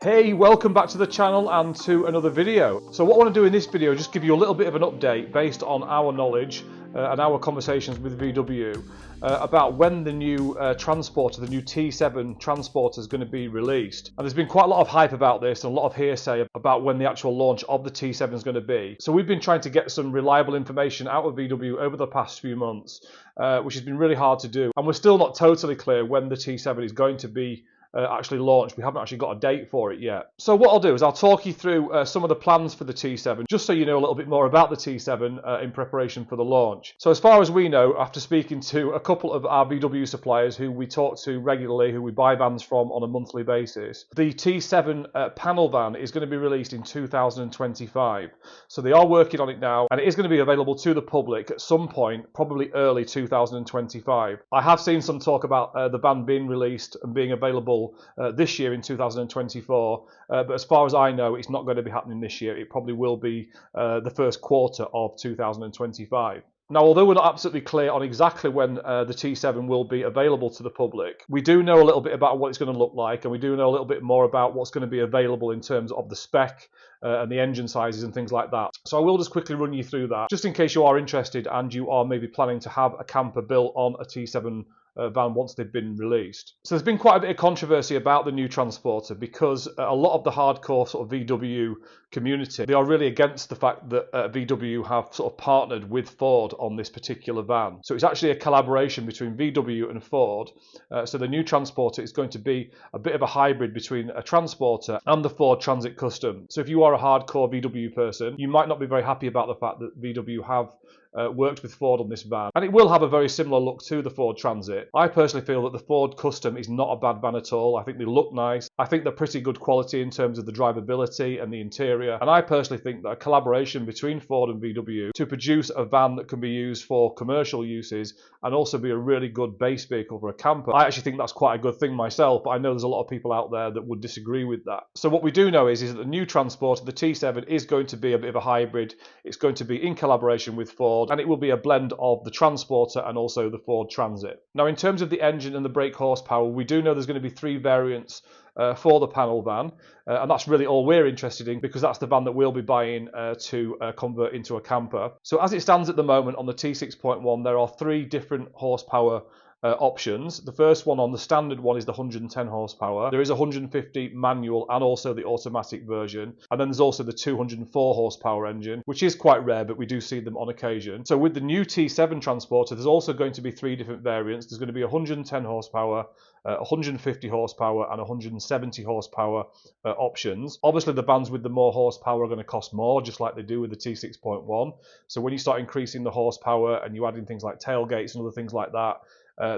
Hey, welcome back to the channel and to another video. So what I want to do in this video is just give you a little bit of an update based on our knowledge and our conversations with VW about when the new transporter, the new T7 transporter is going to be released. And there's been quite a lot of hype about this and a lot of hearsay about when the actual launch of the T7 is going to be. So we've been trying to get some reliable information out of VW over the past few months, which has been really hard to do. And we're still not totally clear when the T7 is going to be actually launched. We haven't actually got a date for it yet. So what I'll do is I'll talk you through some of the plans for the T7, just so you know a little bit more about the T7 in preparation for the launch. So as far as we know, after speaking to a couple of our VW suppliers who we talk to regularly, who we buy vans from on a monthly basis, the T7 panel van is going to be released in 2025. So they are working on it now, and it is going to be available to the public at some point, probably early 2025. I have seen some talk about the van being released and being available this year in 2024, but as far as I know, it's not going to be happening this year. It probably will be the first quarter of 2025. Now, although we're not absolutely clear on exactly when the T7 will be available to the public, we do know a little bit about what it's going to look like, and we do know a little bit more about what's going to be available in terms of the spec and the engine sizes and things like that. So I will just quickly run you through that, just in case you are interested and you are maybe planning to have a camper built on a T7 van once they've been released. So there's been quite a bit of controversy about the new transporter because a lot of the hardcore sort of VW community, they are really against the fact that VW have sort of partnered with Ford on this particular van. So it's actually a collaboration between VW and Ford. So the new transporter is going to be a bit of a hybrid between a transporter and the Ford Transit Custom. So if you are a hardcore VW person, you might not be very happy about the fact that VW have worked with Ford on this van, and it will have a very similar look to the Ford Transit. I personally feel that the Ford Custom is not a bad van at all. I think they look nice. I think they're pretty good quality in terms of the drivability and the interior, and I personally think that a collaboration between Ford and VW to produce a van that can be used for commercial uses and also be a really good base vehicle for a camper, I actually think that's quite a good thing myself, but I know there's a lot of people out there that would disagree with that. So what we do know is that the new transporter, the T7, is going to be a bit of a hybrid. It's going to be in collaboration with Ford, and it will be a blend of the transporter and also the Ford Transit. Now, in terms of the engine and the brake horsepower, we do know there's going to be 3 variants for the panel van, and that's really all we're interested in because that's the van that we'll be buying to convert into a camper. So as it stands at the moment on the T6.1, there are 3 different horsepower options. The first one on the standard one is the 110 horsepower. There is a 150 manual and also the automatic version. And then there's also the 204 horsepower engine, which is quite rare, but we do see them on occasion. So with the new T7 transporter, there's also going to be 3 different variants. There's going to be 110 horsepower, 150 horsepower and 170 horsepower options. Obviously, the vans with the more horsepower are going to cost more, just like they do with the T6.1. So when you start increasing the horsepower and you add in things like tailgates and other things like that,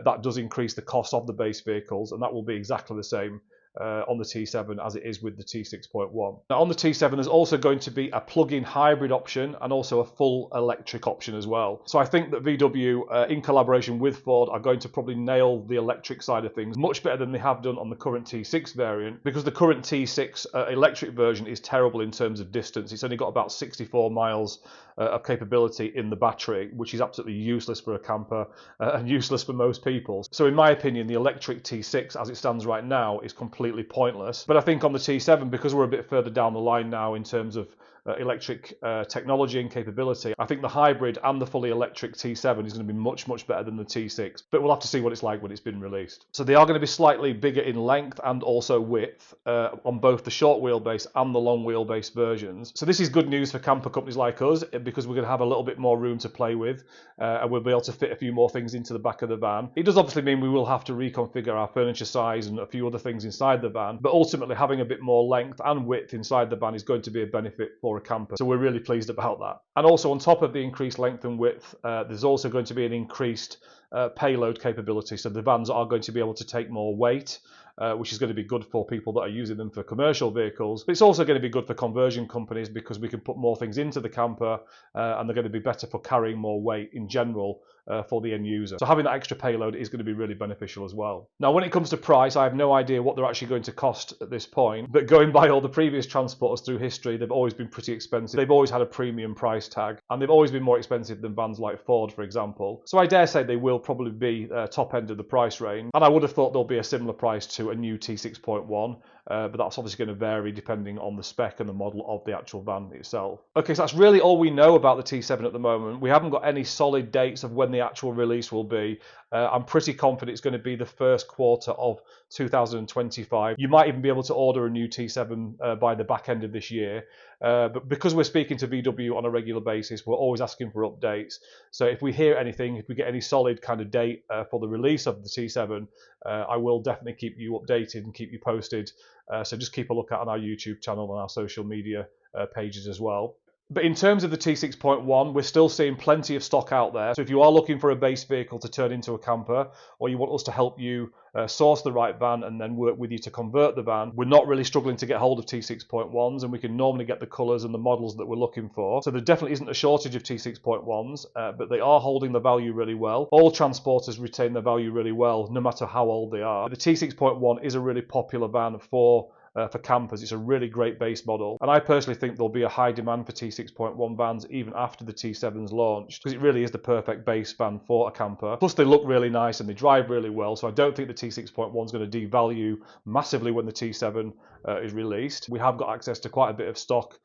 that does increase the cost of the base vehicles, and that will be exactly the same on the T7 as it is with the T6.1. Now on the T7 there's also going to be a plug-in hybrid option and also a full electric option as well. So I think that VW in collaboration with Ford are going to probably nail the electric side of things much better than they have done on the current T6 variant, because the current T6 electric version is terrible in terms of distance. It's only got about 64 miles of capability in the battery, which is absolutely useless for a camper and useless for most people. So in my opinion, the electric T6 as it stands right now is completely pointless. But I think on the T7, because we're a bit further down the line now in terms of electric technology and capability, I think the hybrid and the fully electric T7 is going to be much, much better than the T6, but we'll have to see what it's like when it's been released. So they are going to be slightly bigger in length and also width on both the short wheelbase and the long wheelbase versions. So this is good news for camper companies like us, because we're going to have a little bit more room to play with, and we'll be able to fit a few more things into the back of the van. It does obviously mean we will have to reconfigure our furniture size and a few other things inside the van, but ultimately having a bit more length and width inside the van is going to be a benefit for a camper. So we're really pleased about that. And also on top of the increased length and width, there's also going to be an increased payload capability. So the vans are going to be able to take more weight, which is going to be good for people that are using them for commercial vehicles. But it's also going to be good for conversion companies because we can put more things into the camper and they're going to be better for carrying more weight in general for the end user. So having that extra payload is going to be really beneficial as well. Now, when it comes to price, I have no idea what they're actually going to cost at this point, but going by all the previous transporters through history, they've always been pretty expensive. They've always had a premium price tag, and they've always been more expensive than vans like Ford, for example. So I dare say they will probably be top end of the price range, and I would have thought there'll be a similar price to a new T6.1. but that's obviously going to vary depending on the spec and the model of the actual van itself. Okay, so that's really all we know about the T7 at the moment. We haven't got any solid dates of when the actual release will be. I'm pretty confident it's going to be the first quarter of 2025. You might even be able to order a new T7 by the back end of this year. But because we're speaking to VW on a regular basis, we're always asking for updates. So if we hear anything, if we get any solid kind of date for the release of the T7, I will definitely keep you updated and keep you posted. So just keep a look out on our YouTube channel and our social media pages as well. But in terms of the T6.1, we're still seeing plenty of stock out there. So if you are looking for a base vehicle to turn into a camper, or you want us to help you source the right van and then work with you to convert the van, we're not really struggling to get hold of T6.1s, and we can normally get the colours and the models that we're looking for. So there definitely isn't a shortage of T6.1s, but they are holding the value really well. All transporters retain their value really well, no matter how old they are. The T6.1 is a really popular van for campers. It's a really great base model, and I personally think there'll be a high demand for T6.1 vans even after the T7's launched, because it really is the perfect base van for a camper. Plus they look really nice and they drive really well, so I don't think the T6.1 is going to devalue massively when the T7 is released. We have got access to quite a bit of stock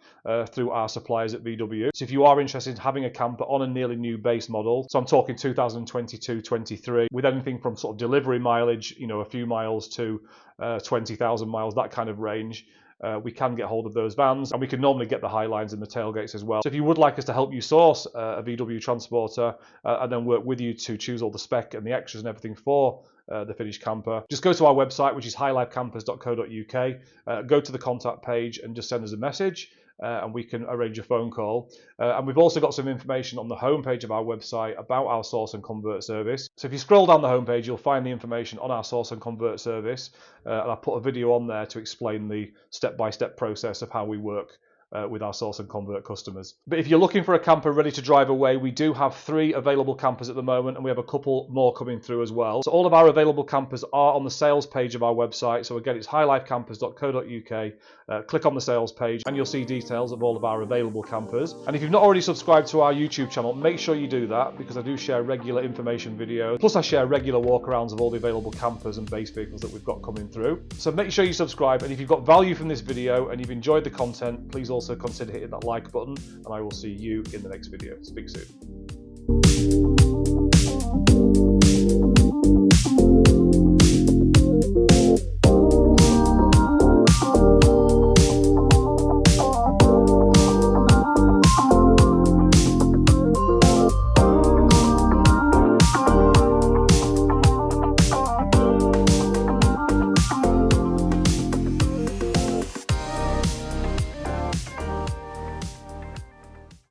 through our suppliers at VW. So if you are interested in having a camper on a nearly new base model, so I'm talking 2022-23, with anything from sort of delivery mileage, you know, a few miles to 20,000 miles, that kind of range, we can get hold of those vans, and we can normally get the Highlines and the tailgates as well. So if you would like us to help you source a VW transporter and then work with you to choose all the spec and the extras and everything for the finished camper, just go to our website, which is highlifecampers.co.uk, go to the contact page and just send us a message. And we can arrange a phone call. And we've also got some information on the homepage of our website about our source and convert service. So if you scroll down the homepage, you'll find the information on our source and convert service. And I put a video on there to explain the step-by-step process of how we work with our source and convert customers. But if you're looking for a camper ready to drive away, we do have 3 available campers at the moment, and we have a couple more coming through as well. So all of our available campers are on the sales page of our website. So again, it's highlifecampers.co.uk. Click on the sales page and you'll see details of all of our available campers. And if you've not already subscribed to our YouTube channel, make sure you do that, because I do share regular information videos. Plus I share regular walkarounds of all the available campers and base vehicles that we've got coming through. So make sure you subscribe, and if you've got value from this video and you've enjoyed the content, please also consider hitting that like button, and I will see you in the next video. Speak soon.